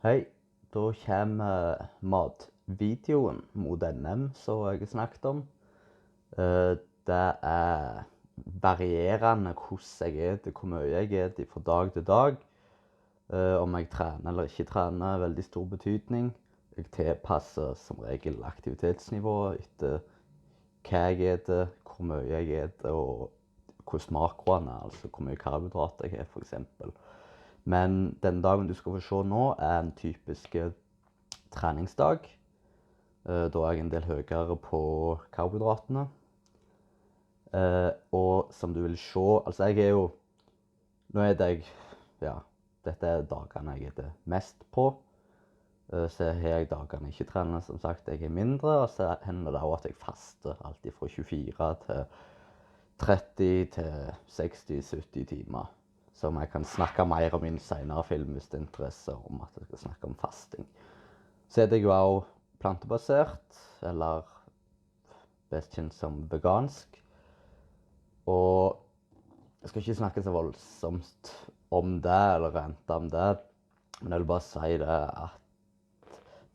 Hei, da kommer matvideoen mot NM, som jeg har snakket om. Det er varierende hvordan jeg eter, hvor mye jeg eter fra dag til dag. Om jeg trener eller ikke trener, er veldig stor betydning. Jeg tilpasser som regel aktivitetsnivået etter hva jeg eter, hvor mye jeg eter, og hvordan makroene er, altså hvor mye karbohydrater jeg har, for eksempel. Men den dagen du skal få se nå, er en typisk treningsdag. Da er jeg en del høyere på karbohydratene. Og som du vil se, altså jeg er jo, nå er jeg, ja, dette er dagene jeg eter mest på. Så har jeg dagene jeg ikke trener, som sagt, jeg er mindre, og så hender det også at jeg faster alltid fra 24 til 30 til 60-70 timer. Som jeg kan snakke mer om i en senere film hvis det er interesse om at jeg skal snakke om fasting. Så er det jo også plantebasert, eller best kjent som vegansk. Og jeg skal ikke snakke så voldsomt om det, eller rente om det, men jeg vil bare si det at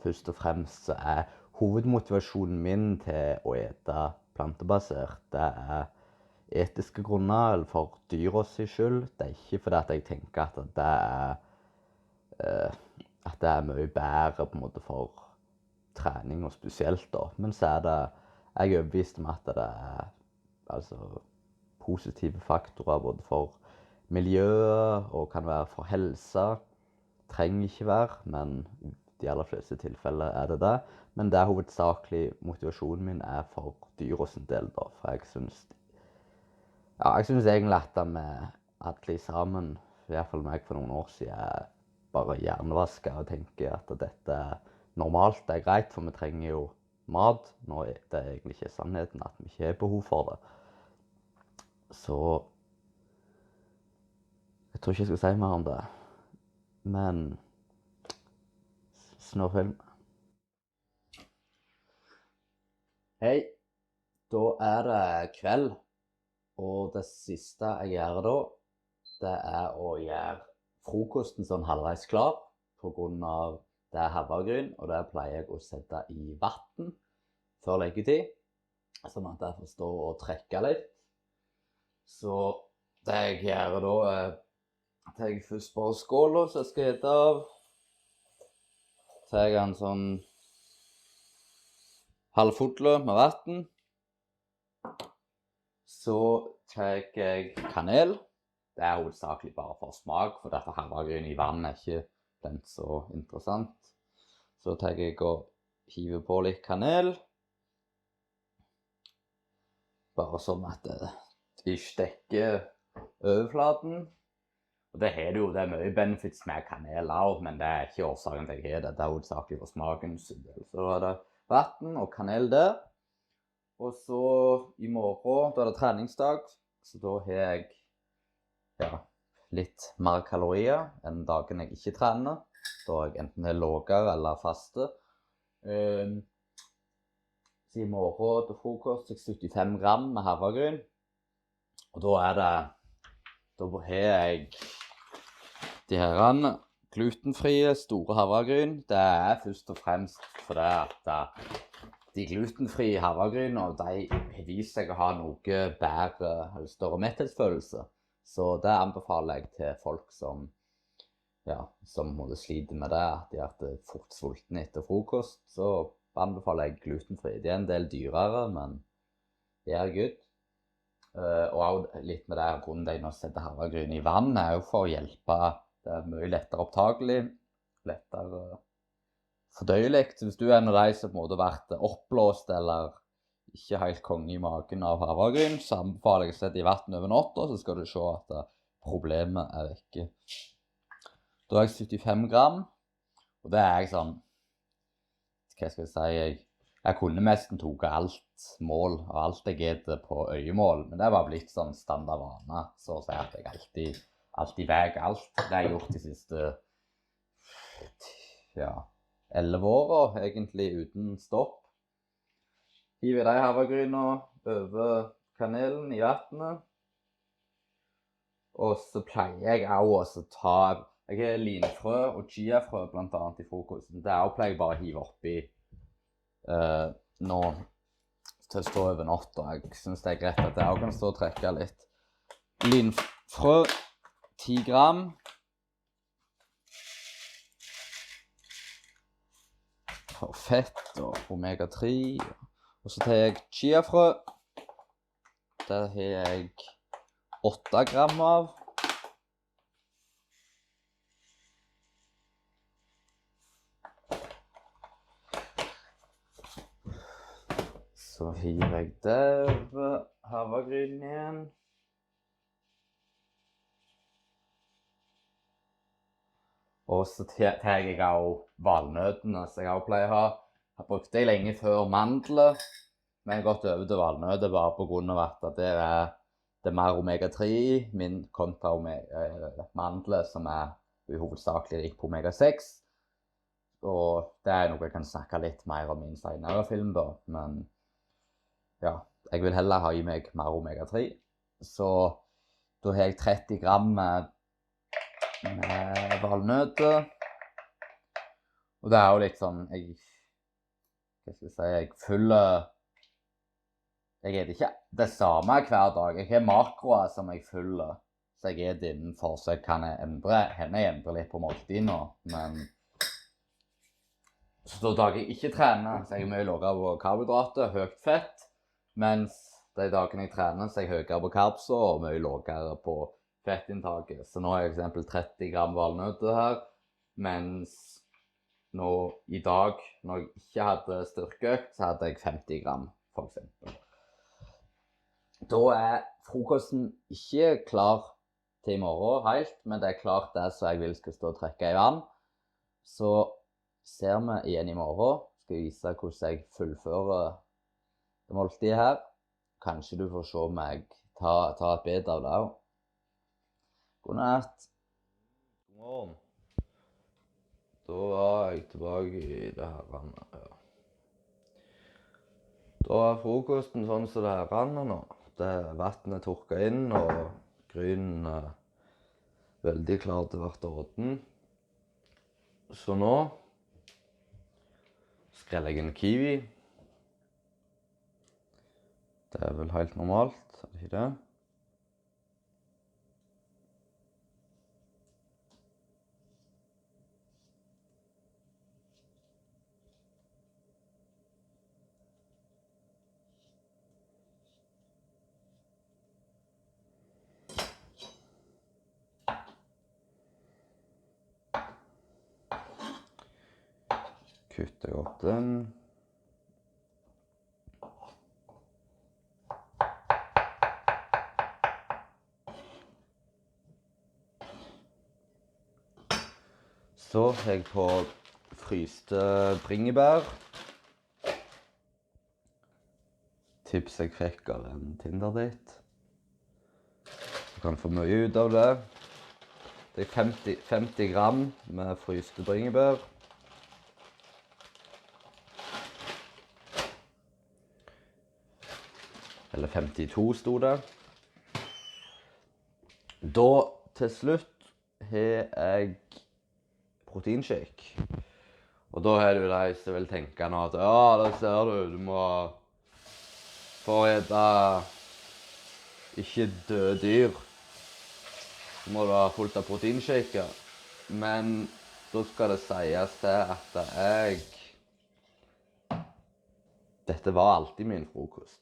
først og fremst så er hovedmotivasjonen min til å ete plantebasert, det er etiske grunner, eller for dyra sin skyld. Det er ikke fordi at jeg tenker at det er mye bedre på en måte for trening, og spesielt da. Men så er det, jeg er overbevist om at det er altså positive faktorer både for miljøet og kan være for helsa. Trenger ikke være, men i de aller fleste tilfeller er det det. Men det er hovedsakelig motivasjonen min er for dyra sin del da, for jeg synes egentlig at vi alle sammen, i hvert fall meg for noen år siden, er bare hjernevasket og tenker at dette er normalt, det er greit, for vi trenger jo mat. Nå er det egentlig ikke sannheten at vi ikke har behov for det. Så jeg tror ikke jeg skal si mer om det. Men snurrfilm. Hei, da er det kveld. Og det siste jeg gjør da, det er å gjøre frokosten sånn halvveis klar, på grunn av det er havregryn, og det pleier jeg å sette i vann før leggetid, sånn at jeg får stå og trekke litt. Så det jeg gjør da, tar jeg først bare skåla som jeg skal ete av. Tar jeg en sånn halvfotle med vann. Så tar jeg kanel. Det er hovedsakelig bare for smak, for derfor havregryn i vann er ikke blant så interessant. Så tar jeg og hiver på litt kanel. Bare sånn at det stekker overflaten. Og det er mye benefits med kanel også, men det er ikke årsaken til jeg har det. Det er hovedsakelig for smakens del. Så er det vann og kanel der. Og så i morgen, da er det treningsdag, så da har jeg litt mer kalorier enn dagen jeg ikke trener. Da jeg enten er lavere eller faste. Så i morgen til frokost 75 gram med havregryn. Og da har jeg de her glutenfrie store havregryn. Det er først og fremst fordi at de glutenfrie havregrynene, de har vist seg å ha noe bedre, eller større metthetsfølelse. Så det anbefaler jeg til folk som sliter med det, at de er fort sultne etter frokost. Så anbefaler jeg glutenfri. De er en del dyrere, men de er good. Og også litt med det grunnen de nå setter havregryn i vann, er jo for å hjelpe. Det er mye lettere opptagelig, lettere fordøyelig. Hvis du er en av de som har vært oppblåst eller ikke helt konge i magen av havregryn, så anbefaler jeg å sette i vann over natta, så skal du se at problemet er vekke. Da har jeg 75 gram, og det er jeg sånn, hva skal jeg si, jeg kunne nesten tatt alt mål og alt jeg eter på øyemål, men det var blitt sånn standard vane, så å si at jeg alltid veier alt. Det har jeg gjort de siste 11 årene, egentlig uten stopp. Hiver de havregrynene over kanelen i vannet. Og så pleier jeg også å ta Jeg har linfrø og chiafrø blant annet i frokosten. Det er jo pleier jeg bare å hive oppi nå til å stå over natta. Jeg synes det er greit at jeg også kan stå og trekke litt. Linfrø, 10 gram. Og fett og omega-3. Og så tar jeg chiafrø. Der har jeg 8 gram av. Så hiver jeg det over havregrynen igjen. Og så tar jeg også valnøttene, så jeg også pleier å ha. Jeg brukte det lenge før mandler, men jeg har gått over til valnøtter bare på grunn av at det er mer omega-3 i, min kontra mandler, som er hovedsakelig rik på omega-6. Og det er noe jeg kan snakke litt mer om i en senere film da, men ja, jeg vil heller ha i meg mer omega-3. Så da har jeg 30 gram med valnøtter. Og det er jo litt sånn, jeg følger, jeg er ikke det samme hver dag. Jeg har makroer som jeg følger, så jeg er innenfor, så jeg kan endre litt på måltid nå, men så da dager jeg ikke trener, så jeg er mye lavere på karbohydrater, høyt fett, mens de dagene jeg trener, så er jeg høyere på karbser og mye lavere på fettinntaket. Så nå har jeg eksempel 30 gram valnøtter her, mens nå i dag, når jeg ikke hadde styrkeøkt, så hadde jeg 50 gram, for eksempel. Da er frokosten ikke klar til i morgen helt, men det er klart det så jeg vil skal stå og trekke i vann. Så ser vi igjen i morgen. Skal jeg vise hvordan jeg fullfører det måltidet her. Kanskje du får se meg ta et bed av det også. God natt. God morgen. Da var jeg tilbake i det her randet. Ja. Da er frokosten sånn som det her randet nå. Vannet tørket inn, og grynen er veldig klar til å være råden. Så nå skreller jeg en kiwi. Det er vel helt normalt, er det ikke det? Kutter jeg opp den. Så har jeg på fryste bringebær. Tips jeg fikk av en Tinder-date. Du kan få mye ut av det. Det er 50 gram med fryste bringebær. Eller 52 sto det. Da til slutt har jeg proteinshake. Og da er det jo de som vil tenke nå at ja, det ser du må få spise ikke døde dyr. Så må du ha fullt av proteinshaker. Men da skal det sies til at dette var alltid min frokost.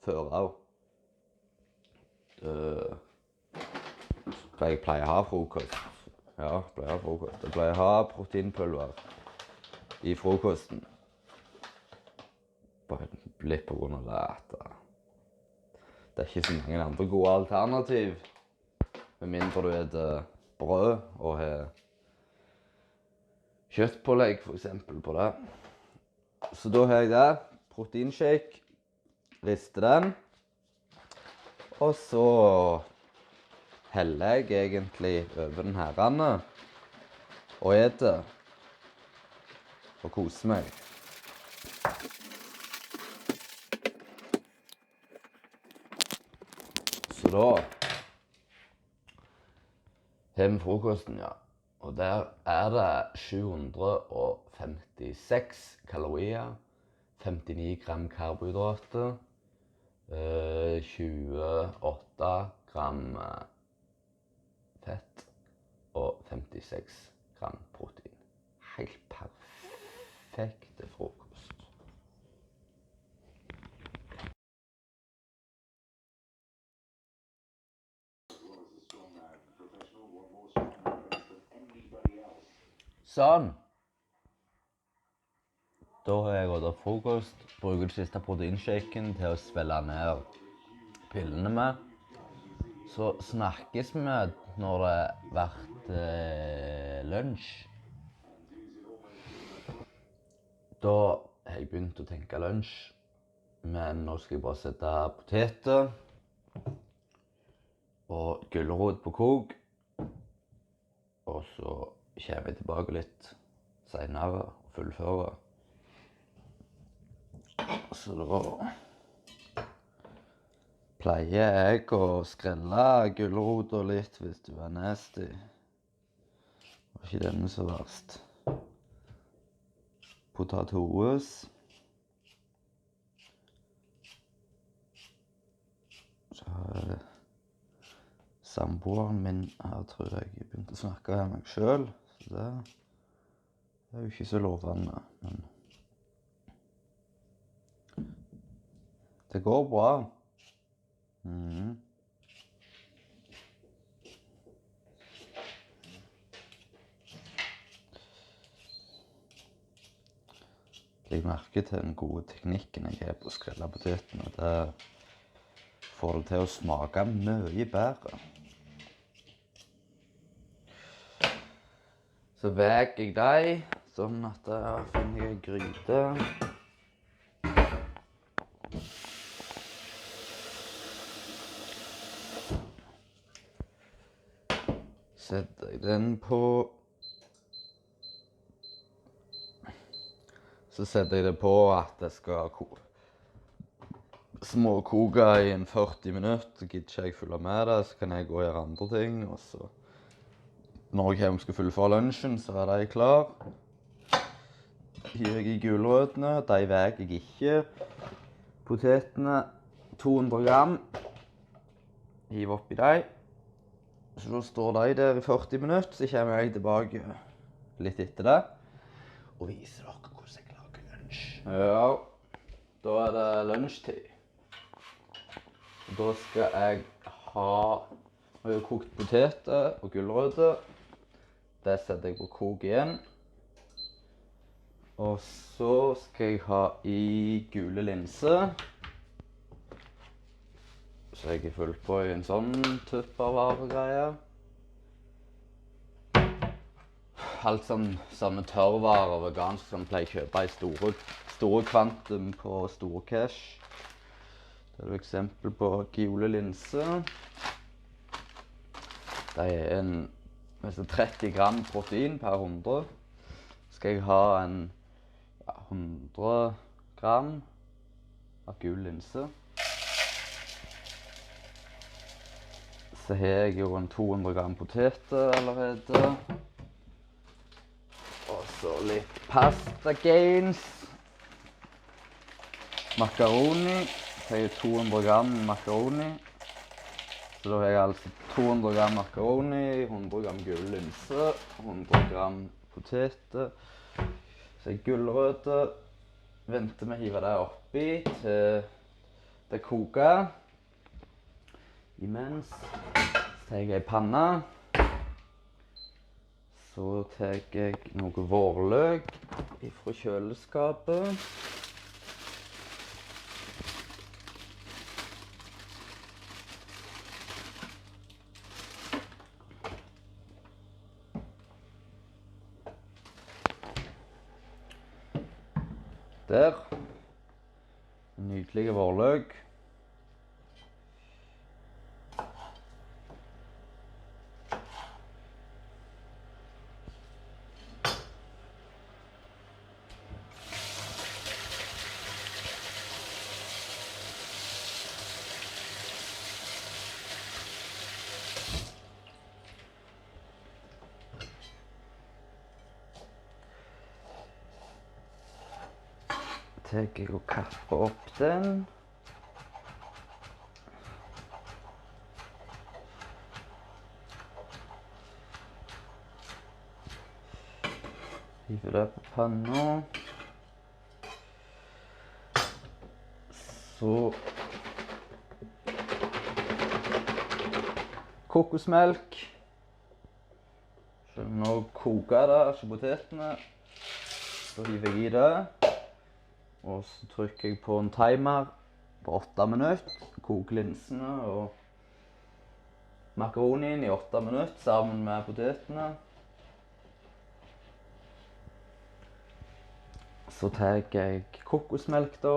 Før også. For jeg pleier å ha frokost. Ja, jeg pleier å ha frokost. Jeg pleier å ha proteinpulver i frokosten. Bare litt på grunn av det at det er ikke så mange andre gode alternativ. Med mindre du spiser brød og har kjøttpålegg for eksempel på det. Så da har jeg det. Proteinshake. Rister den. Og så heller jeg egentlig over den herrene og eter og koser meg. Så da har vi frokosten, ja. Og der er det 756 kalorier, 59 gram karbohydrater, 28 gram fett og 56 gram protein. Helt perfekte frokost. Sånn. Da har jeg gått opp frokost. Bruker den siste proteinshaken til å svelle ned pillene med. Så snakkes vi når det har vært lunsj. Da har jeg begynt å tenke lunsj, men nå skal jeg bare sette poteter og gulrot på kok. Og så kommer jeg tilbake litt senere og fullfører. Så da pleier jeg å skrelle gulrota litt hvis du er nasty. Og ikke denne så verst. Potatoes. Så har jeg samboeren min her, tror jeg begynte å snakke med meg selv. Så det er jo ikke så lovende, men det går bra. Jeg merker til den gode teknikken jeg har på å skrelle potetene. Det får det til å smake mye bedre. Så veger jeg dem, sånn at jeg finner en gryte. Setter jeg den på. Så setter jeg det på at det skal småkoke i 40 minutter. Så gidder jeg følge med det, så kan jeg gå og gjøre andre ting. Og så, når jeg skal fullføre lunsjen, så er de klar. Hiver jeg i gulrøttene, de veger jeg ikke. Potetene 200 gram. Hiver oppi dem. Så da står de der i 40 minutter, så kommer jeg tilbake litt etter det. Og viser dere hvordan jeg lager lunsj. Ja, da er det lunsjtid. Da skal jeg ha, nå har jeg kokt poteter og gulrøtter. Det setter jeg på kok igjen. Og så skal jeg ha i gule linser. Så jeg er fullt på i en sånn tuppervaregreie. Alt sånne tørrvarer vegansk som jeg pleier å kjøpe i store kvantum på Store Cash. Det er et eksempel på gule linser. Det er 30 gram protein per 100. Skal jeg ha 100 gram av gul linse. Så har jeg jo 200 gram poteter allerede. Og så litt pasta gains. Makaroni. Så har jeg 200 gram makaroni. Så da har jeg altså 200 gram makaroni, 100 gram gule linse, 100 gram poteter. Så har jeg gulrøtter. Venter med å hive det oppi til det koker. Imens tar jeg en panne. Så tar jeg noe vårløk fra kjøleskapet. Der. Nydelig vårløk. tar jeg og kapper opp den. Hiver det på panna. Så kokosmelk. Så nå koker det, altså potetene. Så hiver jeg i det. Og så trykker jeg på en timer på 8 minutter. Koker linsene og makaronien i 8 minutter sammen med potetene. Så tar jeg kokosmelk da.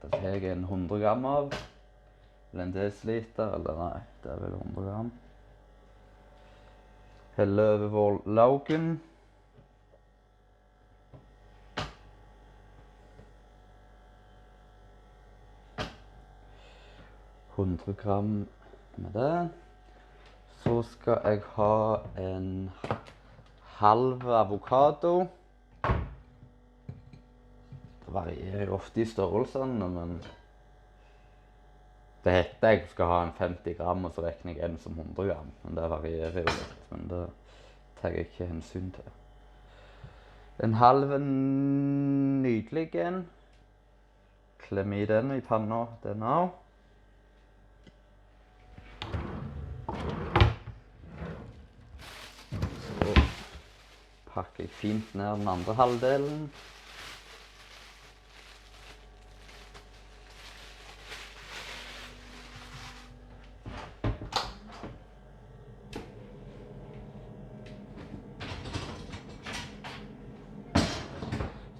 Det tar jeg en 100 gram av. Eller en desiliter, eller nei, det er vel 100 gram. Heller over laugen. «100 gram med det. Så skal jeg ha en halv avokado. Det varierer jo ofte i størrelsene, men det heter jeg skal ha en 50 gram, og så regner jeg en som 100 gram. Men det varierer jo litt, men det tar jeg ikke hensyn til. En halv nydelig en. Klem i den i panna, den av. Så pakker jeg fint ned den andre halvdelen.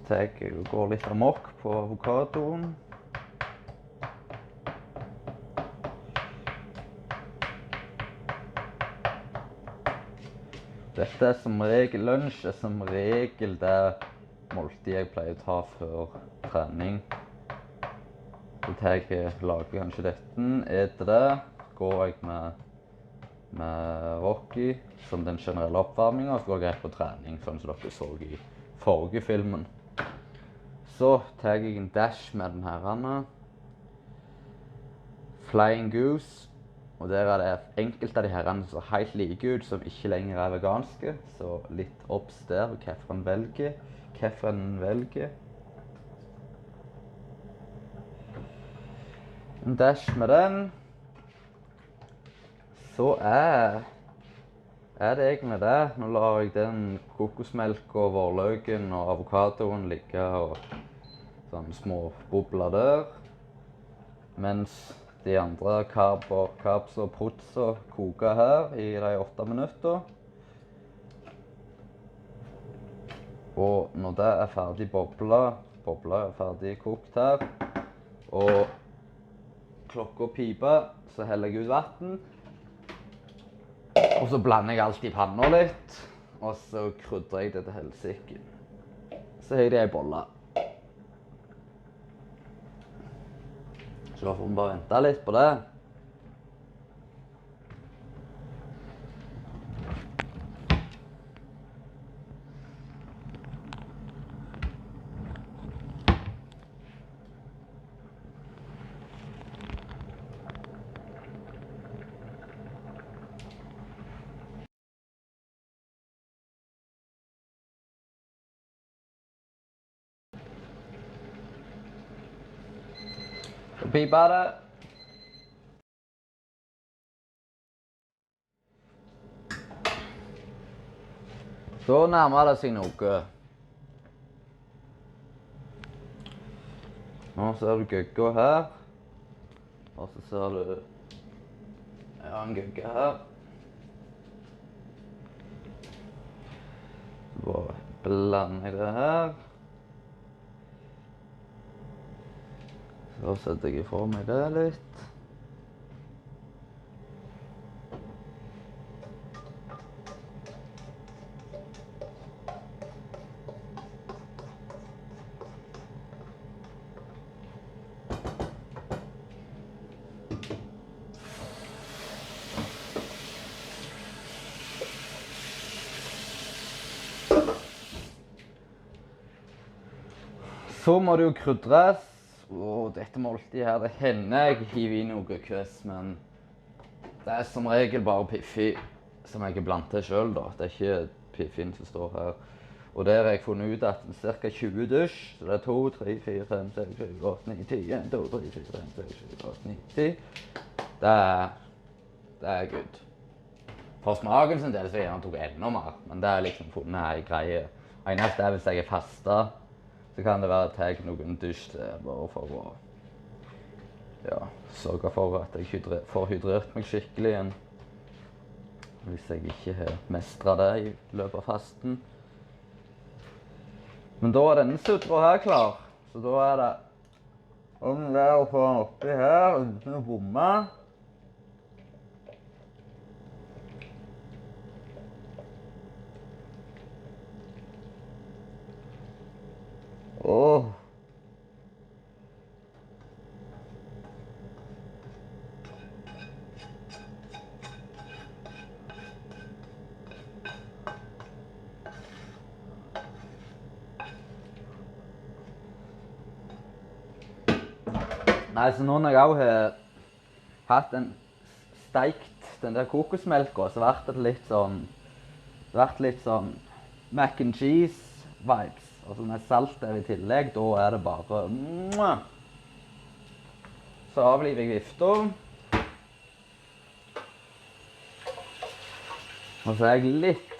Så jeg går litt amok på avokadoen. Dette er som regel lunsj, er som regel det måltid jeg pleier å ta før trening. Så lager kanskje dette, eter det, går jeg med Rocky som den generelle oppvarmingen, og så går jeg rett på trening, sånn som dere så i forrige filmen. Så tar jeg en dash med den her Flying Goose. Og der er det enkelte av de herrene som ser helt like ut, som ikke lenger er veganske. Så litt obs der, hva en velger. En dash med den. Så er det egentlig det. Nå lar jeg den kokosmelk og vårløken og avokadoen ligge og sånne små bobler der. Mens de andre carbs og protser koker her i de 8 minutter. Og når det er ferdig bobla er ferdig kokt her, og klokka piper, så heller jeg ut vann. Og så blander jeg alt i panna litt, og så krydrer jeg det til helsike. Så har jeg det i bolle. Så da får vi bare vente litt på det. Så piper det. Så nærmer det seg noe. Nå ser du gøgga her. Og så ser du en gøgge her. Så bare blander jeg det her. Så setter jeg ifra meg det litt. Så må det jo krydres. Og dette måltidet her, det hender jeg hiver i noe køss, men det er som regel bare Piffi som jeg har blandet til selv da. Det er ikke Piffien som står her. Og der har jeg funnet ut at det er ca. 20 dusj. Så det er 2, 3, 4, 5, 6, 7, 8, 9, 10, 1, 2, 3, 4, 5, 6, 7, 8, 9, 10. Det er good. For smaken sin del så jeg gjerne tok enda mer, men det er liksom funnet en greie. Eneste er hvis jeg er fastet, så kan det være at jeg tar noen dusj til bare for å sørge for at jeg får hydrert meg skikkelig igjen. Hvis jeg ikke har mestret det i løpet av fasten. Men da er denne sutra her klar, så da er det om det er å få den oppi her uten å bomme. Åh. Nei, så nå når jeg også har hatt steikt den der kokosmelka, så ble det litt sånn mac and cheese vibes. Altså med salt der i tillegg, da er det bare Så avliver jeg vifta. Og så er jeg litt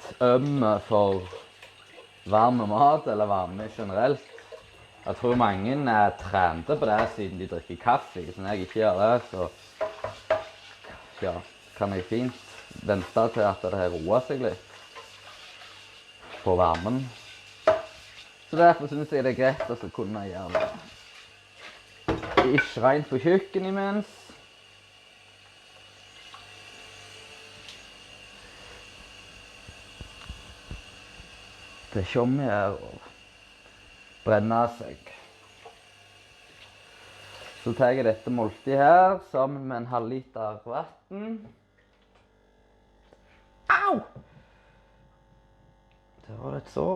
for varm mat, eller varme generelt. Jeg tror mange er trente på det siden de drikker kaffe. Så når jeg ikke gjør det, så kan jeg fint vente til at det har roet seg litt på varmen. Så derfor synes jeg det er greit å kunne gjøre det ikke rent på kjøkken imens. Det er ikke om jeg er å brenne seg. Så tar jeg dette måltid her sammen med en halv liter vann. Au! Det var litt så.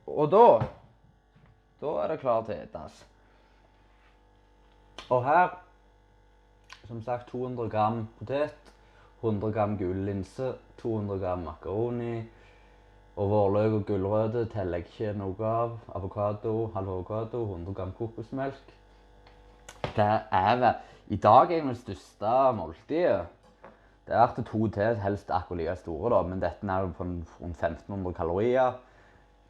Og da er det klart til å etes. Og her, som sagt, 200 gram potet, 100 gram gul linse, 200 gram makaroni, og vårløk og gulrøtter teller jeg ikke noe av. Avokado, halv avokado, 100 gram kokosmelk. Det er vel, i dag er det største måltidet. Det er til 2 til, helst akkurat like store da, men dette er jo på rundt 1500 kalorier.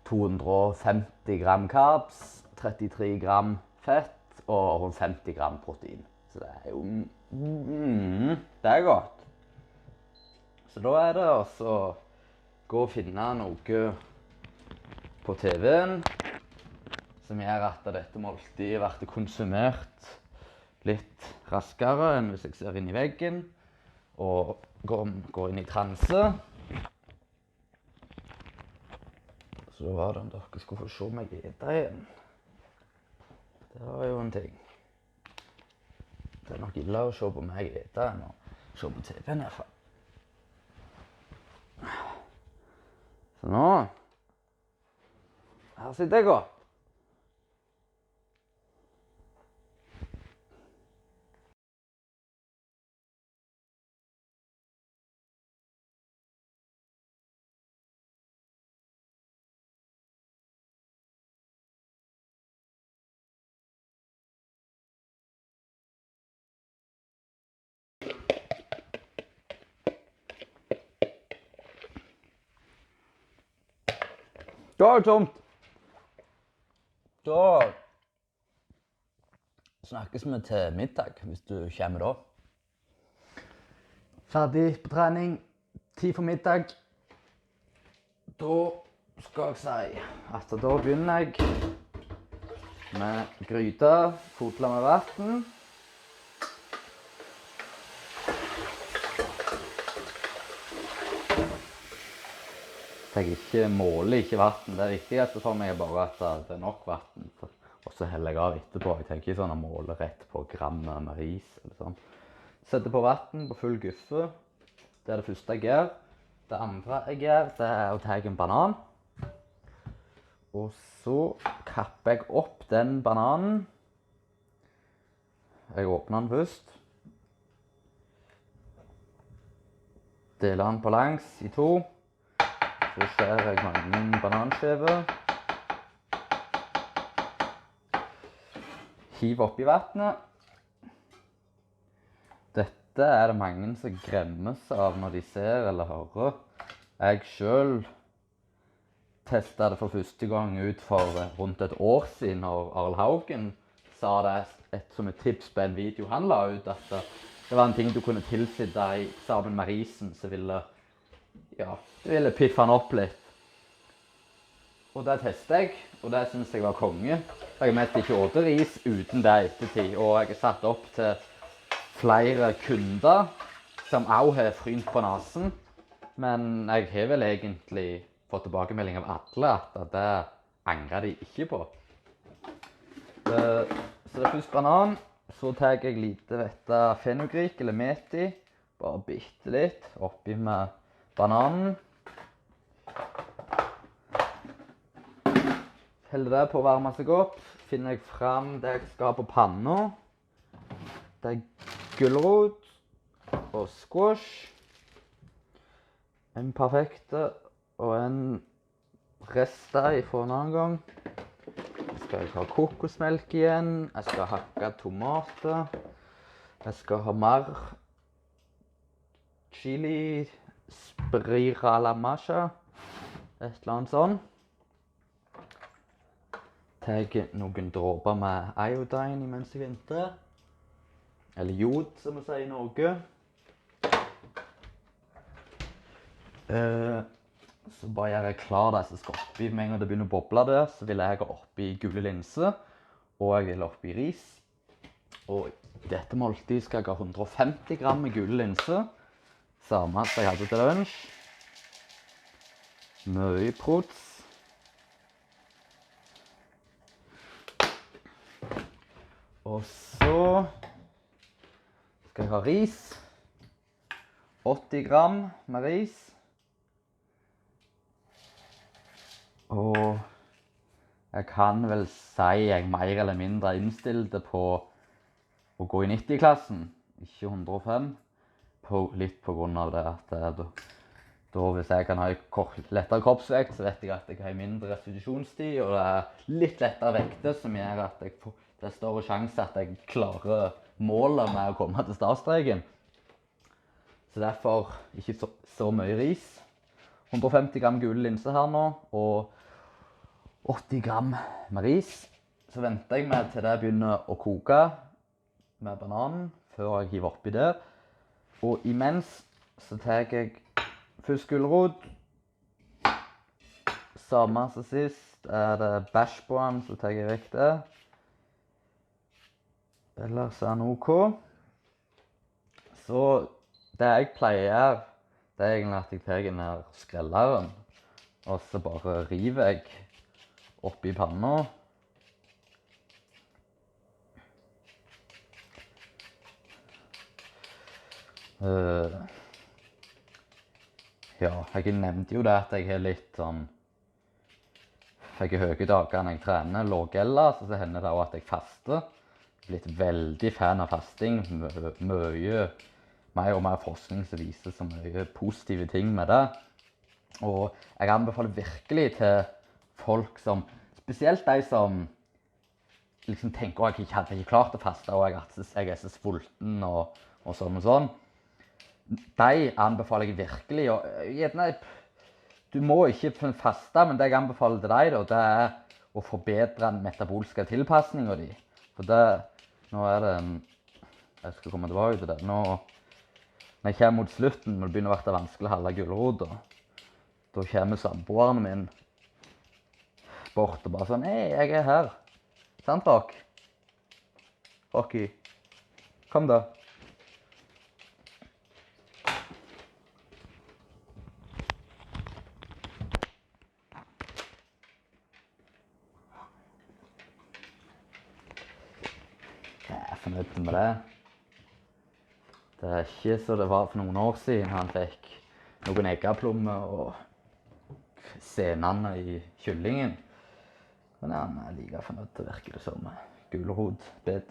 250 gram carbs, 33 gram fett og rundt 50 gram protein. Så det er jo, det er godt. Så da er det også gå og finne noe på TV-en som gjør at dette måltidet blir konsumert litt raskere enn hvis jeg ser inn i veggen og går inn i transe. Så var det om dere skulle få se meg ete igjen. Det var jo en ting. Det er nok ille å se på meg ete enn å se på TV-en i hvert fall. Så nå, her sitter jeg godt. Da er det tomt. Da snakkes vi til middag, hvis du kommer da. Ferdig på trening, tid for middag. Da skal jeg si at da begynner jeg med gryte, fotla med vann. Jeg ikke måler ikke vann. Det viktigste for meg er bare at det er nok vann. Og så heller jeg av etterpå. Jeg tenker ikke sånn å måle rett på grammer med ris eller sånn. Setter på vann på full guffe. Det er det første jeg gjør. Det andre jeg gjør, det er å ta en banan. Og så kapper jeg opp den bananen. Jeg åpner den først. Deler den på langs i 2. Så skjærer jeg mange bananskiver. Hiver oppi vattnet. Dette er det mange som gremmes av når de ser eller hører. Jeg selv testet det for første gang ut for rundt et år siden, når Arild Haugen sa det som et tips på en video han la ut, at det var en ting du kunne tilsitte sammen med risen, så ville piffe den opp litt. Og det testet jeg, og det synes jeg var konge. Jeg mest ikke åt ris uten det ettertid, og jeg satt opp til flere kunder som også har frynt på nasen. Men jeg har vel egentlig fått tilbakemelding av alle at det angrer de ikke på. Så det er først banan, så tar jeg lite vette fenugreek eller meti, bare bitte litt oppi med bananen. Heller det på å varme seg opp, finner jeg frem det jeg skal ha på panna. Det er gulrot og squash. En perfekte og en resta fra en annen gang. Jeg skal ha kokosmelk igjen. Jeg skal hakke tomater. Jeg skal ha mer chili sprira la masha. Et eller annet sånn. Jeg noen dråper med iodine imens jeg venter. Eller jod, som vi sier i Norge. Så bare gjør jeg klar det som skal oppi. Med en gang det begynner å boble der, så vil jeg ha oppi gule linser. Og jeg vil oppi ris. Og i dette måltid skal jeg ha 150 gram med gule linser. Samme som jeg hadde til lunsj. Mye prots. Og så skal jeg ha ris. 80 gram med ris. Og jeg kan vel si jeg mer eller mindre innstilte på å gå i 90-klassen, ikke 105. Litt på grunn av det at da hvis jeg kan ha lettere kroppsvekt, så vet jeg at jeg har mindre restitusjonstid, og det er litt lettere vekter som gjør at det er større sjanse at jeg klarer målet med å komme til startstreken. Så derfor ikke så mye ris. 150 gram gule linser her nå, og 80 gram med ris. Så venter jeg med til det begynner å koke med bananen, før jeg hiver oppi der. Og imens så tar jeg først gulrot. Samme som sist. Er det bæsj på den, så tar jeg vekk det. Ellers er den ok. Så det jeg pleier, det er egentlig at jeg tar den her skrelleren, og så bare river jeg oppi panna. Jeg nevnte jo det at jeg har litt sånn, jeg har høye dager når jeg trener lågella, så hender det også at jeg faster. Jeg er blitt veldig fan av fasting, mye mer og mer forskning som viser så mye positive ting med det. Og jeg anbefaler virkelig til folk som, spesielt de som liksom tenker at jeg hadde ikke klart å faste, og jeg er så sulten og sånn og sånn. De anbefaler jeg virkelig, og du må ikke faste, men det jeg anbefaler til deg, det er å forbedre den metabolske tilpasningen din. For det, nå er det jeg skal komme tilbake til det, når jeg kommer mot slutten, når det begynner å være vanskelig å holde gulrot, da kommer samboeren min bort og bare sånn, «Hei, jeg er her. Sant, Rock? Rocky, kom da.» Jeg er fornøyd med det. Det er ikke så det var for noen år siden han fikk noen eggeplommer og senene i kyllingen. Men ja, han er like fornøyd til å virke det som gulrotbed.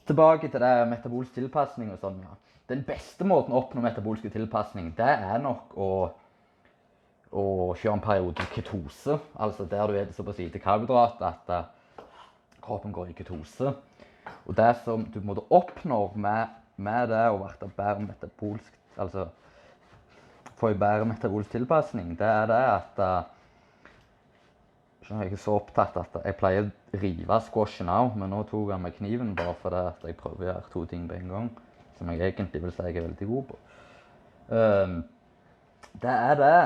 Tilbake til det metabolsk tilpasning og sånn, ja. Den beste måten å oppnå metabolsk tilpasning, det er nok å kjøre en periode ketose. Altså der du er såpass lite karbohydrat at kroppen går i ketose. Og det som du måtte oppnå med det å være bedre metabolsk, altså få en bedre metabolsk tilpasning, det er det at jeg er ikke så opptatt at jeg pleier å rive squashen av, men nå tok jeg med kniven bare fordi at jeg prøver å gjøre 2 ting på en gang, som jeg egentlig vil si jeg er veldig god på. Det er det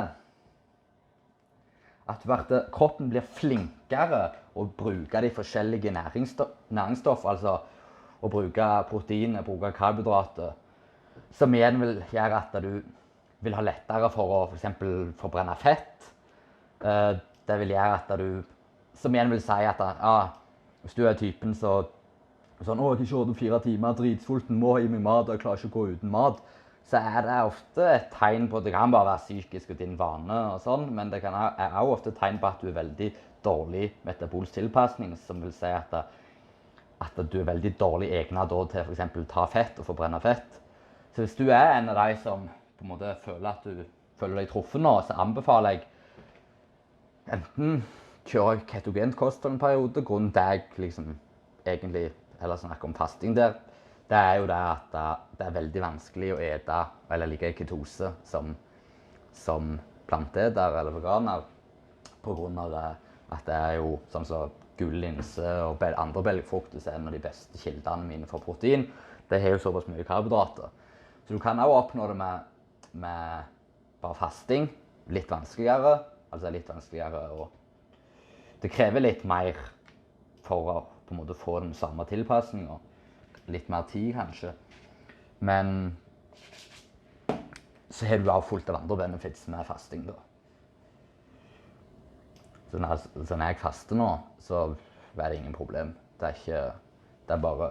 at kroppen blir flinkere å bruke de forskjellige næringsstoff, altså å bruke proteiner, bruke karbohydrater, som igjen vil gjøre at du vil ha lettere for å for eksempel forbrenne fett. Det vil gjøre at som igjen vil si at hvis du er typen sånn, jeg har ikke kjørt 4 timer, dritsvulten, må ha i meg mat, og jeg klarer ikke å gå uten mat, så er det ofte et tegn på, det kan bare være psykisk og din vane og sånn, men det er også ofte et tegn på at du er veldig dårlig metabolsk tilpasning, som vil si at du er veldig dårlig egnet til for eksempel ta fett og forbrenne fett. Så hvis du er en av de som på en måte føler at du føler deg truffet nå, så anbefaler jeg enten kjøre ketogent kosthold en periode, grunnen til jeg liksom egentlig heller snakker om fasting der, det er jo det at det er veldig vanskelig å ete eller ligge i ketose som planteeter eller veganer, på grunn av at det er jo sånn som gul linse og andre belgfrukter som er en av de beste kildene mine for protein. Det har jo såpass mye karbohydrater. Så du kan også oppnå det med bare fasting, litt vanskeligere. Altså litt vanskeligere, og det krever litt mer for å på en måte få den samme tilpasningen. Litt mer tid, kanskje. Men så har du også fullt av andre benefits med fasting, da. Så når jeg faster nå, så er det ingen problem. Det er bare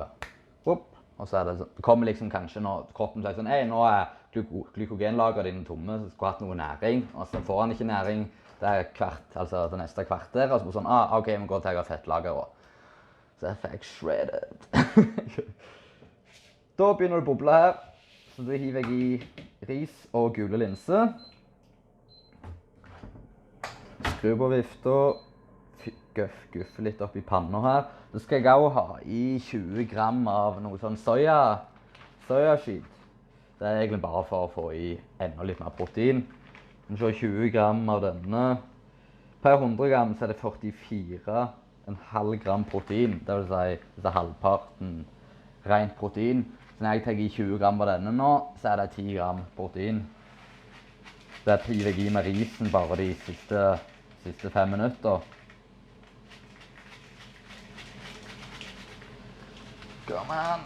opp, og så er det sånn. Det kommer liksom kanskje når kroppen sier sånn, nå er glykogenlageret dine tomme, så skulle hatt noe næring, og så får han ikke næring. Det er det neste kvarter, og så sånn, ok, vi går til jeg har fettlager også. Så jeg fikk shredded. Da begynner det å boble her, så da hiver jeg i ris og gule linser. Skru på vifta, guffe litt opp i panna her. Så skal jeg også ha i 20 gram av noe sånn soyaskit. Det er egentlig bare for å få i enda litt mer protein. Så 20 gram av denne. Per 100 gram så er det 44,5 gram protein. Det vil si, det er halvparten rent protein. Så når jeg tar i 20 gram av denne nå, så er det 10 gram protein. Det hiver jeg i med risen bare de siste 5 minutter. Kom an!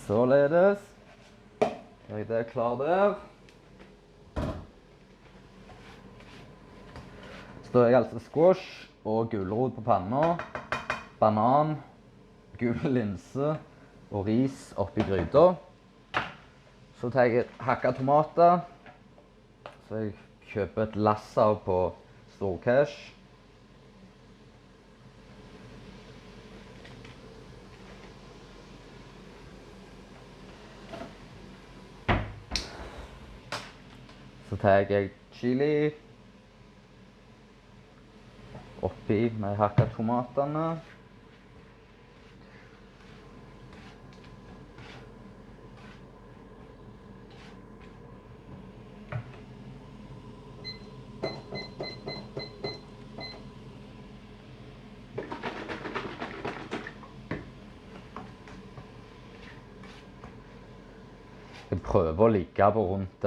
Således. Er det klar der? Så da har jeg altså squash og gulrot på panna, banan, gul linse og ris oppi gryta. Så tar jeg hakket tomater, så jeg kjøper et lass av på Storcash. Så tar jeg chili oppi med hakket tomatene. Jeg prøver å ligge på rundt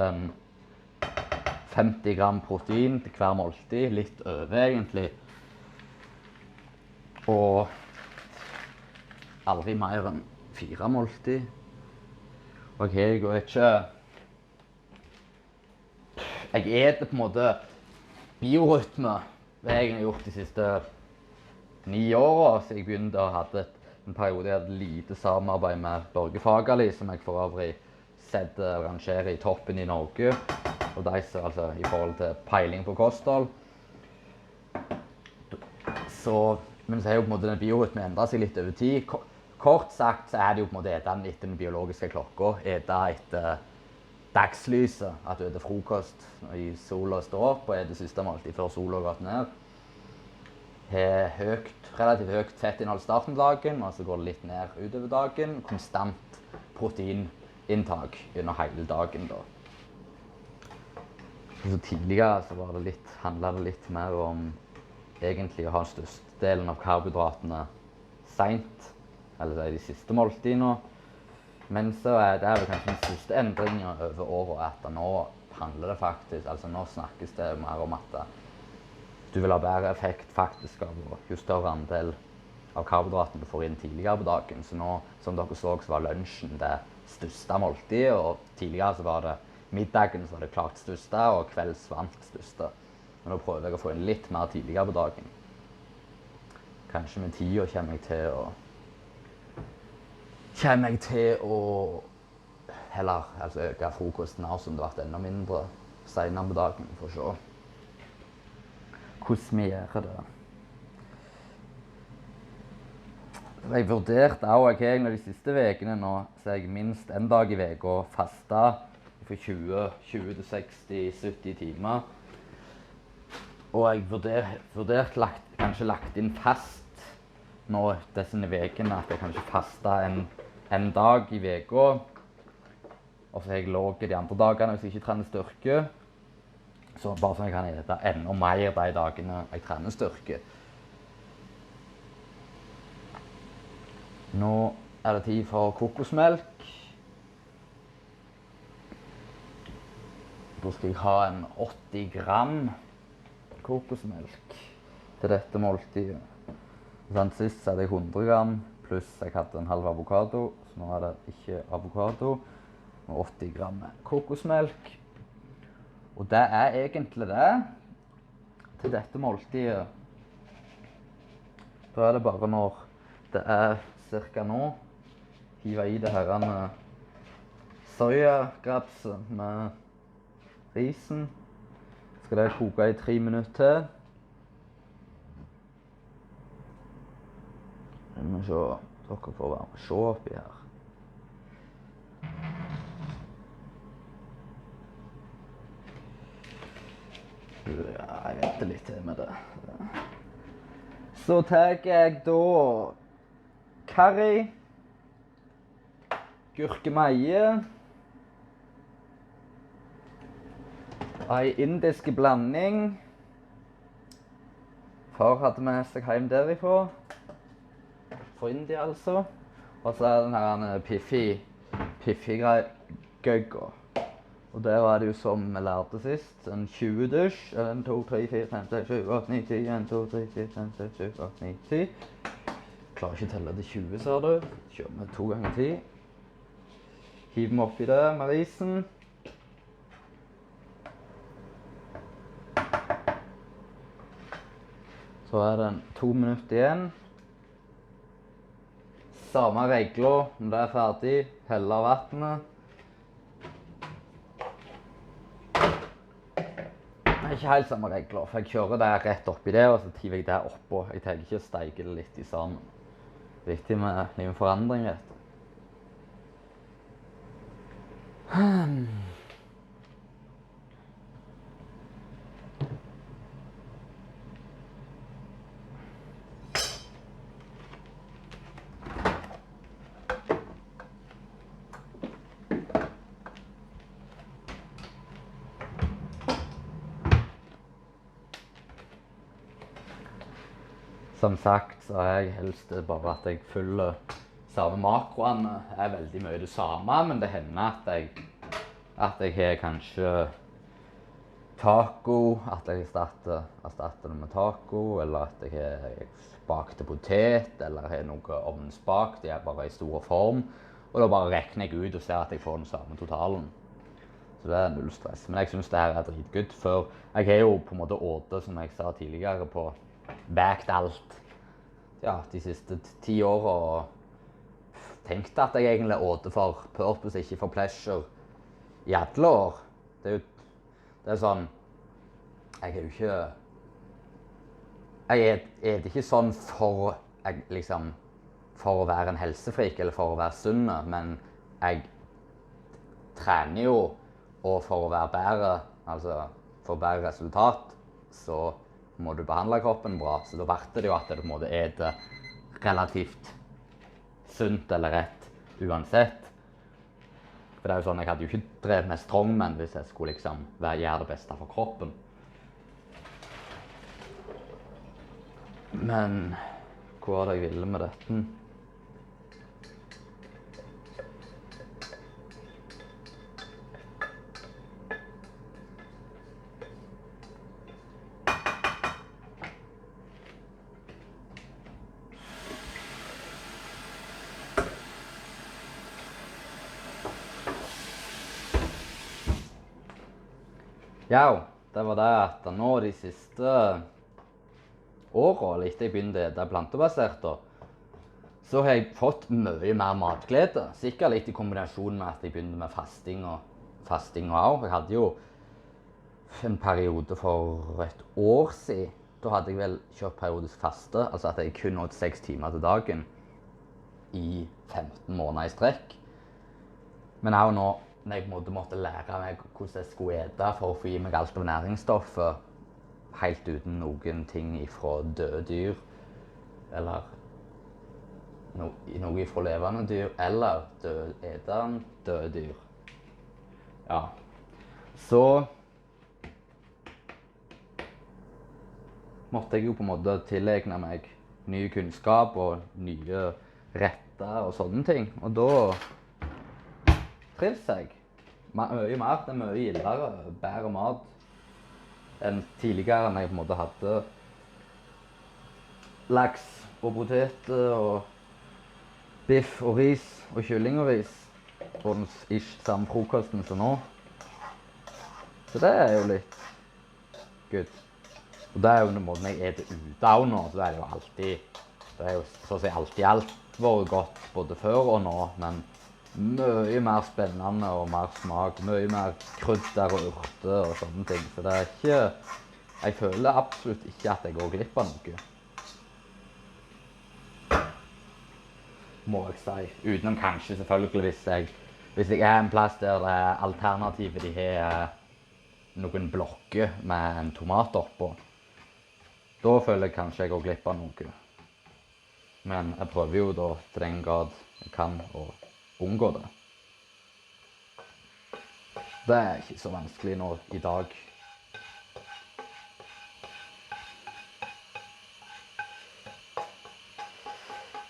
50 gram protein til hver måltid, litt over egentlig. Og aldri mer enn 4 måltid. Og jeg går ikke... Jeg eter på en måte biorytme. Det har jeg egentlig gjort de siste 9 årene, så jeg begynte å ha en periode jeg hadde lite samarbeid med Børge Fagerli, som jeg for øvrig rangerer i toppen i Norge. og de som altså i forhold til peiling på kosthold. Men så er jo på en måte den biorytmen endret seg litt over tid. Kort sagt så er det jo på en måte eten etter den biologiske klokka, eten etter dagslyset, at du etter frokost når sola står opp og det siste måltid før sola har gått ned. Har relativt høyt fettinnhold starten av dagen, og så går det litt ned utover dagen. Konstant proteininntak under hele dagen da. Så tidligere så handlet det litt mer om egentlig å ha størstedelen av karbohydratene sent, eller de siste måltidene. Men så det vel kanskje den største endringen over året at nå handler det faktisk, altså nå snakkes det mer om at du vil ha bedre effekt faktisk av jo større andel av karbohydratene du får inn tidligere på dagen. Så nå, som dere så var lunsjen det største måltidet, og tidligere så var det middagen så var det klart største, og kvelds vant største. Men nå prøver jeg å få inn litt mer tidligere på dagen. Kanskje med tiden kommer jeg til å heller øke frokosten av som det har vært enda mindre senere på dagen, for å se hvordan vi gjør det. Jeg vurderte også, jeg de siste ukene nå, så jeg minst en dag i uka fastet for 20 til 60-70 timer. Og jeg vurderte kanskje lagt inn fast nå disse ukene, at jeg kanskje fastet en dag i uka. Og så har jeg ligget de andre dagene hvis jeg ikke trener styrke. Så bare sånn jeg kan ete enda mer de dagene jeg trener styrke. Nå det tid for kokosmelk. Da skal jeg ha en 80 gram kokosmelk til dette måltidet. Sist hadde jeg 100 gram, pluss jeg hadde en halv avokado, så nå det ikke avokado. Og 80 gram kokosmelk. Og det egentlig det til dette måltidet. Da det bare når det cirka nå, hive i det herrene soyagrapset med risen. Skal det koke i 3 minutter til. Jeg må se, dere får være med å se oppi her. Ja, jeg venter litt til med det. Så tar jeg da curry, gurkemeie, en indisk blanding. Far hadde med seg hjem derifra. For India altså. Og så den her Piffi-gøgga. Og der var det jo som vi lærte sist, en 20 dusj. 1, 2, 3, 4, 5, 6, 7, 8, 9, 10. 1, 2, 3, 4, 5, 6, 7, 8, 9, 10. Klarer ikke å telle til 20, ser du. Kjører med 2 ganger 10. Hiver vi oppi det med risen. Så det 2 minutter igjen. Samme regler når det ferdig. Helle av vannet. Ikke helt samme regler, for jeg kjører det rett oppi det, og så tiver jeg det oppå. Jeg tenker ikke å steike det litt i sammen. Viktig med litt forandring, vet du. Som sagt så jeg helst bare at jeg følger samme makroene. Veldig mye det samme, men det hender at jeg har kanskje taco, at jeg erstatter det med taco, eller at jeg har bakte potet, eller har noe ovnsbakt, det bare i stor form. Og da bare regner jeg ut og ser at jeg får den samme totalen. Så det null stress. Men jeg synes det her dritgodt, for jeg har jo på en måte åte, som jeg sa tidligere, på bakt alt de siste 10 år, og tenkte at jeg egentlig åte for purpose, ikke for pleasure, i alle år. Det er jo Det sånn, jeg er jo ikke... Jeg er ikke sånn for, liksom, for å være en helsefrik eller for å være sunn, men jeg trener jo, og for å være bedre, altså for bedre resultat, så må du behandle kroppen bra. Så da verter det jo at du må ete relativt sunt eller rett uansett. For det er jo sånn, jeg hadde jo ikke drevet med strongman hvis jeg skulle liksom gjøre det beste for kroppen. Men hva var det jeg ville med dette? Ja, det var det at nå de siste årene, etter jeg begynte å ete plantebasert, så har jeg fått mye mer matglede. Sikkert litt i kombinasjon med at jeg begynte med fasting og også. Jeg hadde jo en periode for et år siden. Da hadde jeg vel kjørt periodisk faste, altså at jeg kun åt 6 timer til dagen i 15 måneder i strekk. Men også nå, når jeg måtte lære meg hvordan jeg skulle ete for å få i meg alt av næringsstoffer, helt uten noen ting fra døde dyr, eller noe fra levende dyr, eller døde dyr. Ja, så måtte jeg jo på en måte tilegne meg ny kunnskap og nye retter og sånne ting. Og da trives jeg. Mye mer, det er mye gildere, bedre mat enn tidligere, når jeg på en måte hadde laks og poteter og biff og ris og kylling og ris på den samme frokosten som nå. Så det er jo litt good. Og det er jo den måten jeg eter ute av nå, så det er jo så å si alltid alt vært godt både før og nå, men mye mer spennende og mer smak, mye mer krydder og urter og sånne ting. Så det er ikke, jeg føler absolutt ikke at jeg går glipp av noe. Må jeg si. Utenom kanskje selvfølgelig hvis jeg er en plass der det er alternativet de har noen blokker med en tomat oppå. Da føler jeg kanskje jeg går glipp av noe. Men jeg prøver jo da til den grad jeg kan å unngå det. Det er ikke så vanskelig nå i dag.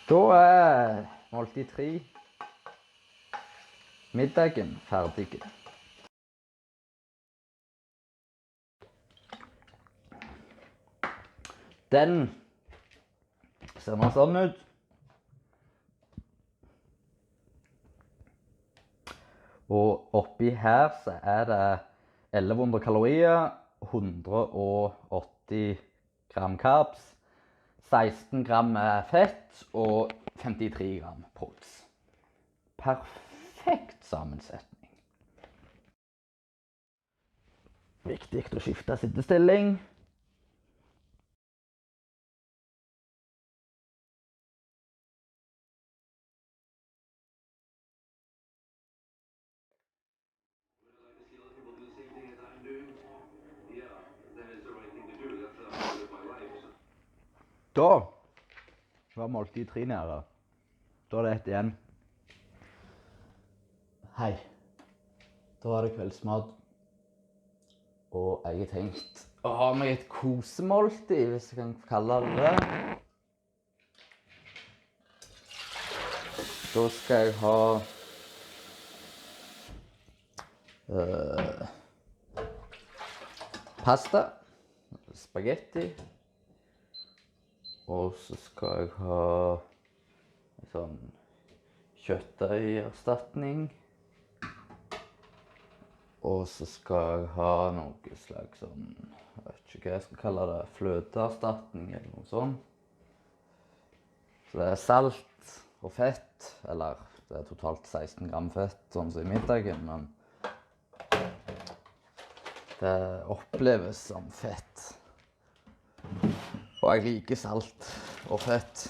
Da er måltid 3, middagen ferdig. Den ser nå sånn ut. Og oppi her så er det 1100 kalorier, 180 gram carbs, 16 gram fett og 53 gram protein. Perfekt sammensetning. Viktig å skifte sittestilling. Da var måltid 3 nede. Da er det ett igjen. Hei. Da er det kveldsmat. Og jeg har tenkt å ha meg et kosemåltid, hvis jeg kan kalle det det. Da skal jeg ha pasta, spagetti, og så skal jeg ha en sånn kjøttdeigerstatning. Og så skal jeg ha noe slags sånn, jeg vet ikke hva jeg skal kalle det, fløteerstatning eller noe sånt. Så det er salt og fett, eller det er totalt 16 gram fett, sånn som i middagen, men Det oppleves som fett. Og jeg liker salt og fett.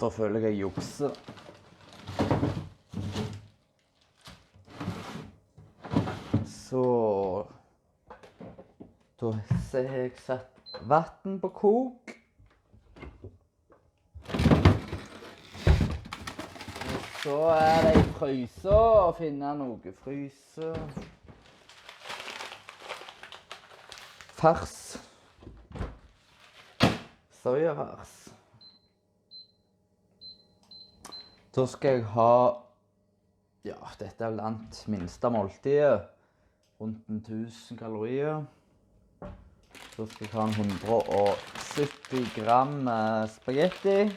Da føler jeg jukser. Så da har jeg satt vann på kok. Så er det i frysa å finne noe fryse. Fars. Soyafars. Da skal jeg ha, ja, dette er blant minste måltidet, rundt 1000 kalorier. Så skal jeg ha 170 gram spagetti.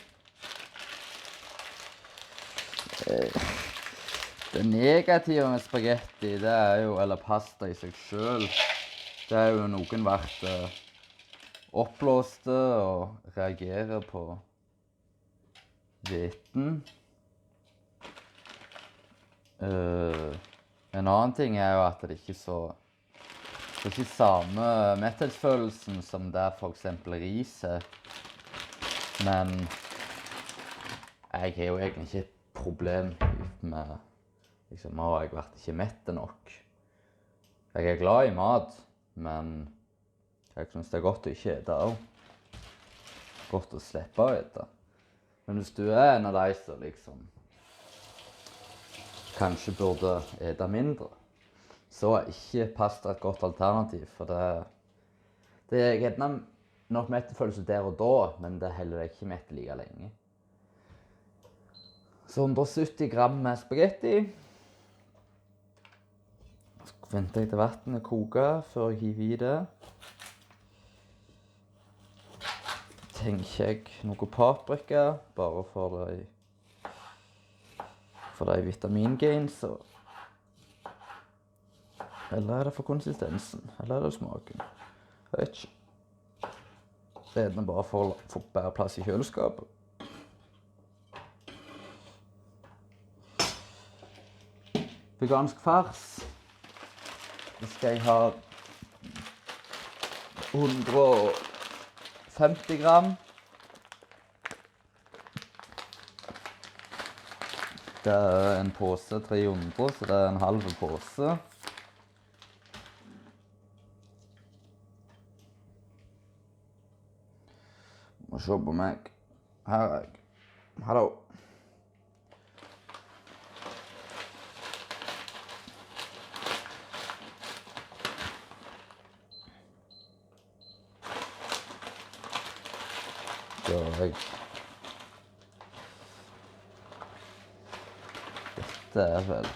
Det negative med spagetti, det er jo, eller pasta i seg selv, det er jo noen vært oppblåste og reagerer på hveten. En annen ting er jo at det ikke det er ikke samme metthetsfølelsen som det for eksempel ris er. Men jeg har jo egentlig ikke et problem med liksom, jeg vært ikke mett nok. Jeg er glad i mat, men jeg synes det er godt å ikke ete også. Godt å slippe å ete. Men hvis du er en av de som liksom kanskje burde ete mindre, så er ikke pasta et godt alternativ, for det er gjerne nok mettefølelse der og da, men det holder deg ikke mett like lenge. Så 170 gram med spagetti. Så venter jeg til vannet koker før jeg hiver i det. Tenker jeg noe paprika, bare for de vitamingains. Eller er det for konsistensen? Eller er det smaken? Jeg vet ikke. Det er bare for å få bedre plass i kjøleskapet. Vegansk fars. Da skal jeg ha 150 gram. Det er en pose 300, så det er en halv pose. Må se på meg. Her er jeg. Hallo. Så dette er vel...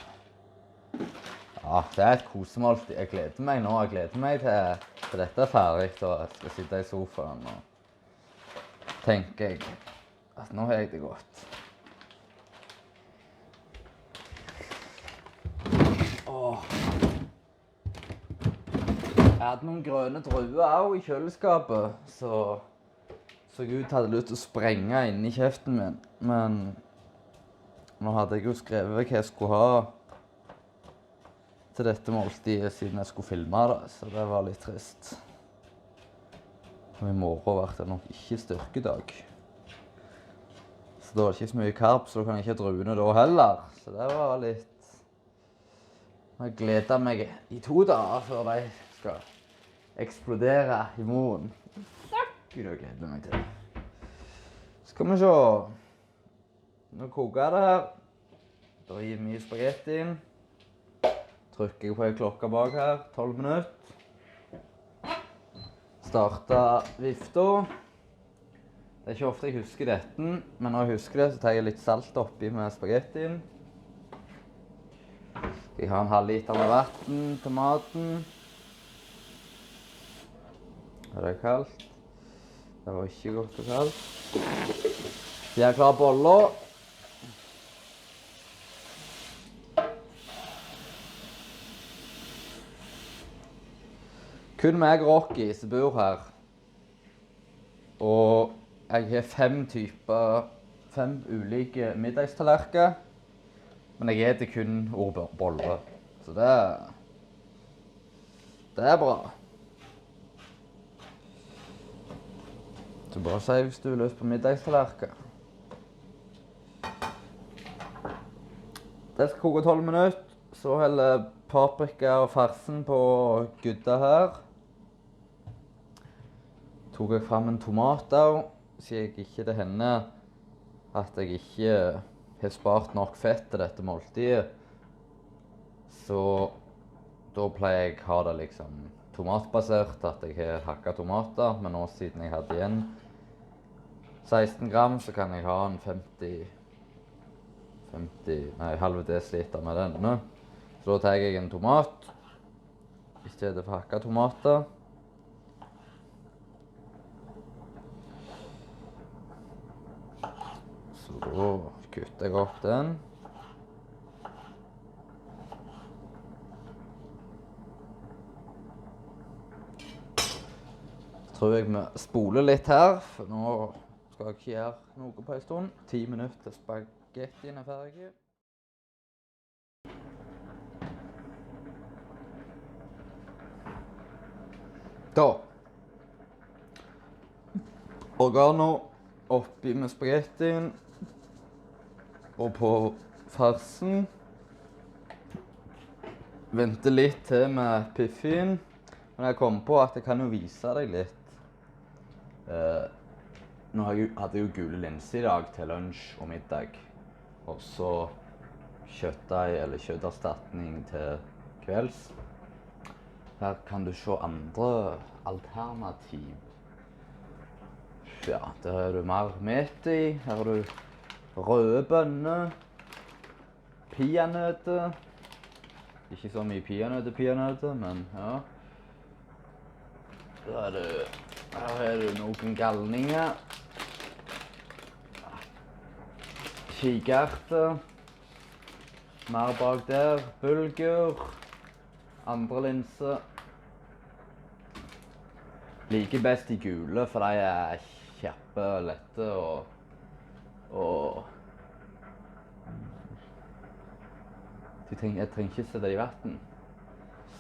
Ja, det er et kosemåltid. Jeg gleder meg nå. Jeg gleder meg til dette er ferdig, og jeg skal sitte i sofaen og tenker jeg at nå har jeg det godt. Jeg hadde noen grønne druer også i kjøleskapet, så ut hadde lyst til å sprenge inn i kjeften min. Men nå hadde jeg jo skrevet hva jeg skulle ha til dette måltidet siden jeg skulle filme det, så det var litt trist. Og i morgen ble det nok ikke styrkedag. Så da var det ikke så mye karp, så da kan jeg ikke ha druene da heller. Så det var litt... Jeg gleder meg i 2 dager før de skal eksplodere i munnen. Gud, jeg gleder meg til det. Skal vi se. Nå koker det her. Da gir vi i spagettien. Trykker jeg på en klokke bak her, 12 minutter. Starter vifta. Det er ikke ofte jeg husker dette, men når jeg husker det, så tar jeg litt salt oppi med spagettien. Jeg har en halv liter med vann til maten. Er det kaldt? Det var ikke godt og kaldt. Så jeg klarer boller. Kun meg og Rocky som bor her. Og jeg har 5 ulike middagstallerker. Men jeg spiser kun boller. Så det Det er bra. Så bare si hvis du vil løs på middagstallerken. Det skal koke 12 minutter. Så heller paprika og farsen på gudda her. Tok jeg frem en tomat også, så jeg ikke det hender at jeg ikke har spart nok fett til dette måltidet. Så da pleier jeg å ha det liksom tomatbasert, at jeg har hakket tomater. Men nå siden jeg hadde igjen 16 gram, så kan jeg ha en halv desiliter med denne. Så da tar jeg en tomat i stedet for hakket tomater. Så da kutter jeg opp den. Tror jeg vi spoler litt her, for nå skal jeg ikke gjøre noe på en stund. 10 minutter til spagettien er ferdig. Da. Oregano oppi med spagettien. Og på farsen. Vente litt til med piffien. Men jeg kom på at jeg kan jo vise deg litt. Nå hadde jeg jo gule linser i dag til lunsj og middag. Og så kjøttdeig eller kjøtterstatning til kvelds. Her kan du se andre alternativ. Ja, der har du mer met i. Her har du røde bønner, peanøtter. Ikke så mye peanøtter, men ja. Her er det noen galninger. Kikerter. Mer bak der. Bulgur. Andre linser. Liker best de gule, for de er kjappe og lette og jeg trenger ikke sette det i vann.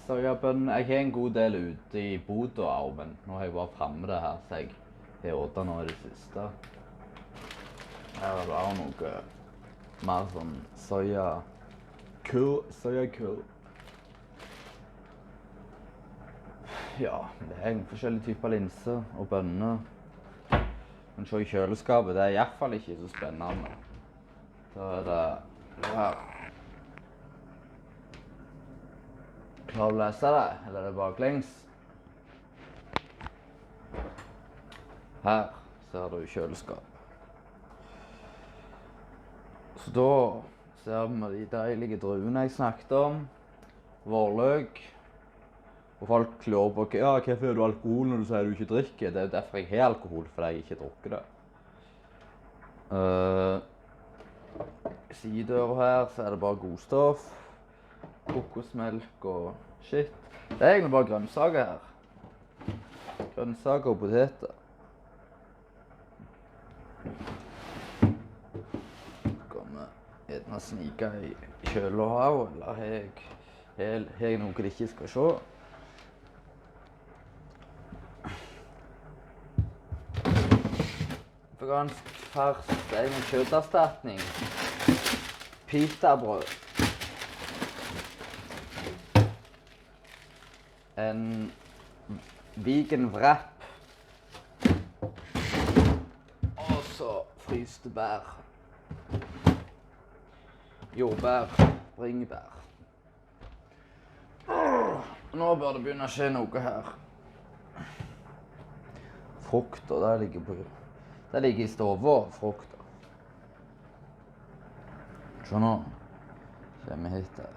Sojabønner. Jeg har en god del ute i boda også, men nå har jeg bare fremme det her, så jeg har åtet nå i det siste. Her er det også noe mer sånn sojakøl. Ja, det er forskjellige typer linser og bønner. Men se i kjøleskapet, det er i hvert fall ikke så spennende. Da er det her. Klar å lese det, eller er det baklengs? Her ser du kjøleskap. Så da ser vi de deilige druene jeg snakket om. Vårløk. Og folk klår på ja, hvorfor har du alkohol når du sier du ikke drikker? Det er derfor jeg har alkohol, fordi jeg ikke drukker det. Sideover her så er det bare godstoff. Kokosmelk og shit. Det er egentlig bare grønnsaker her. Grønnsaker og poteter. Kan vi gjerne snike i kjøla her, eller har jeg noe de ikke skal se? Vegansk fars, det er en kjøtterstatning. Pitabrød. En vegan wrap. Og så fryste bær. Jordbær, bringebær. Nå bør det begynne å skje noe her. Frukter, det ligger i stova, frukter. Se nå. Kommer vi hit her.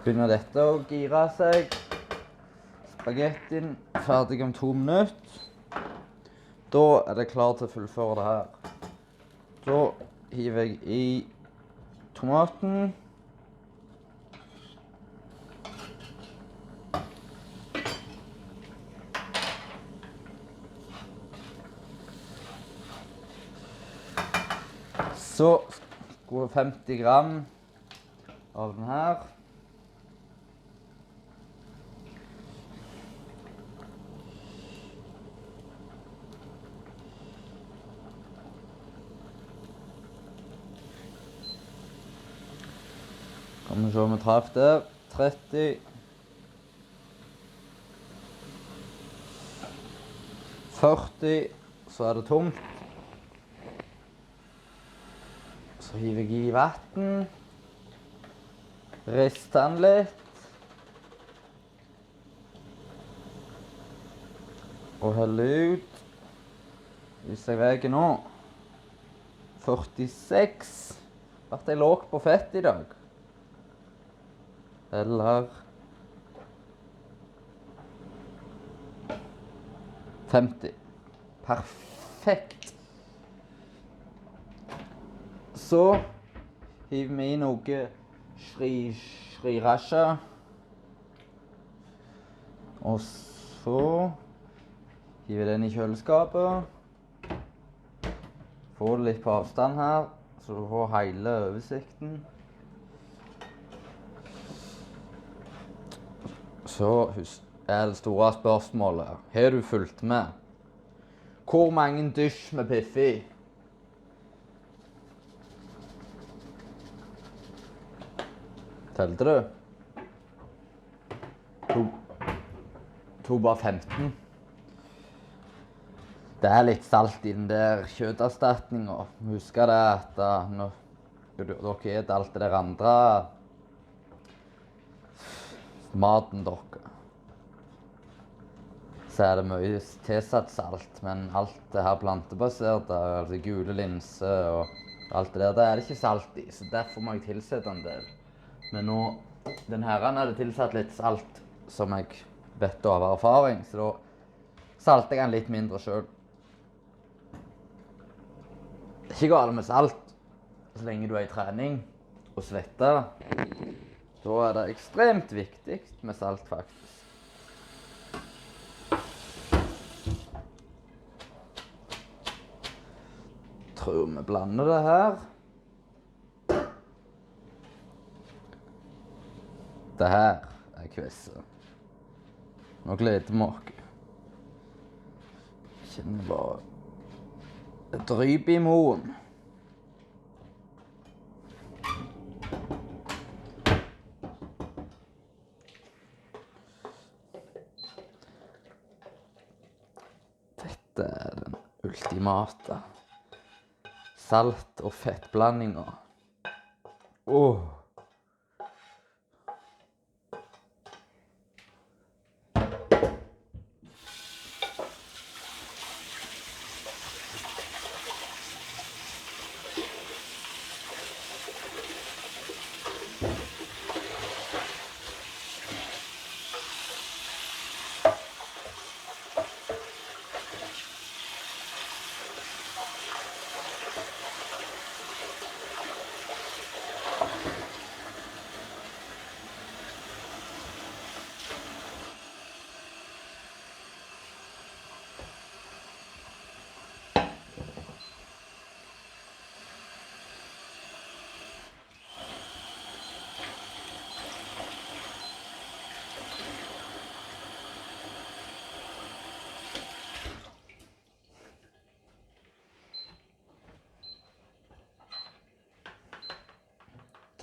Begynner dette å gire seg. Spagettien ferdig om 2 minutter. Da er det klart til å fullføre det her. Da hiver jeg i tomaten. Så 250 gram av den her. Kan vi se om vi traff det. 30. 40, så er det tomt. Så hiver jeg i vatten. Rister den litt. Og heller ut. Hvis jeg veier nå 46. Ble jeg låg på fett i dag. Eller 50. Perfekt. Så hiver vi i noe sriracha. Og så hiver den i kjøleskapet. Får det litt på avstand her, så du får hele oversikten. Så er det store spørsmålet. Har du fulgt med? Hvor mange dysj med Piffi? Telte du? To bare 15. Det er litt salt i den der kjøtterstatningen. Husk det at når dere spiser alt det der andre maten dere, så er det mye tilsatt salt, men alt det her plantebaserte, altså gule linser og alt det der, det er det ikke salt i, så derfor må jeg tilsette en del. Men nå, den herren hadde tilsatt litt salt, som jeg vet av erfaring, så da salter jeg den litt mindre selv. Det er ikke galt med salt, så lenge du er i trening og svetter. Da er det ekstremt viktig med salt, faktisk. Tror vi blander det her. Det her er kvesse. Nå gleder vi oss. Kjenner bare et dryp i moen. Dette er den ultimate salt- og fettblandingen.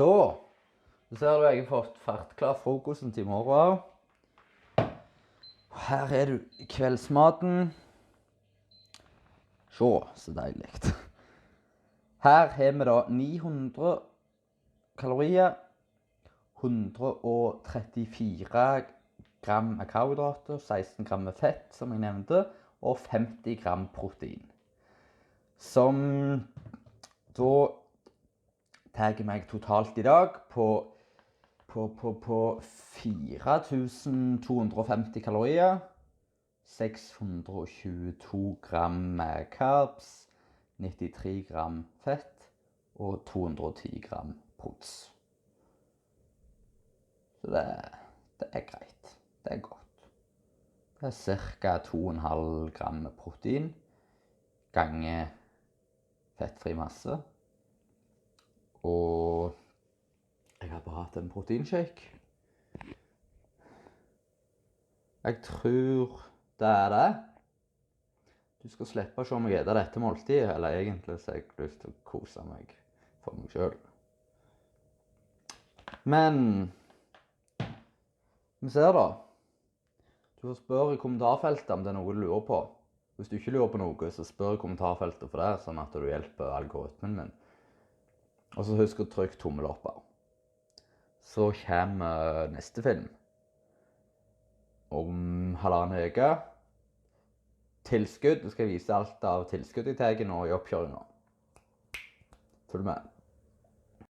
Så ser du jeg har fått ferdigklar frokosten til i morgen. Her er du kveldsmaten. Se, så deilig. Her har vi da 900 kalorier, 134 gram av karbohydrater, 16 gram med fett, som jeg nevnte, og 50 gram protein. Som da tar meg totalt i dag på 4250 kalorier, 622 gram carbs, 93 gram fett og 210 gram prots. Så det er greit. Det er godt. Det er ca. 2,5 gram protein ganger fettfri masse. Og jeg har bare hatt en proteinshake. Jeg tror det er det. Du skal slippe å se meg ete dette måltidet, eller egentlig så har jeg lyst til å kose meg for meg selv. Men vi ser da. Du får spørre i kommentarfeltet om det er noe du lurer på. Hvis du ikke lurer på noe, så spør i kommentarfeltet for det, sånn at du hjelper algoritmen min. Og så husk å trykke tommel opp her. Så kommer neste film. Om 1,5 uke. Tilskudd. Jeg skal vise alt av tilskudd jeg tar nå i oppkjøringen. Følg med.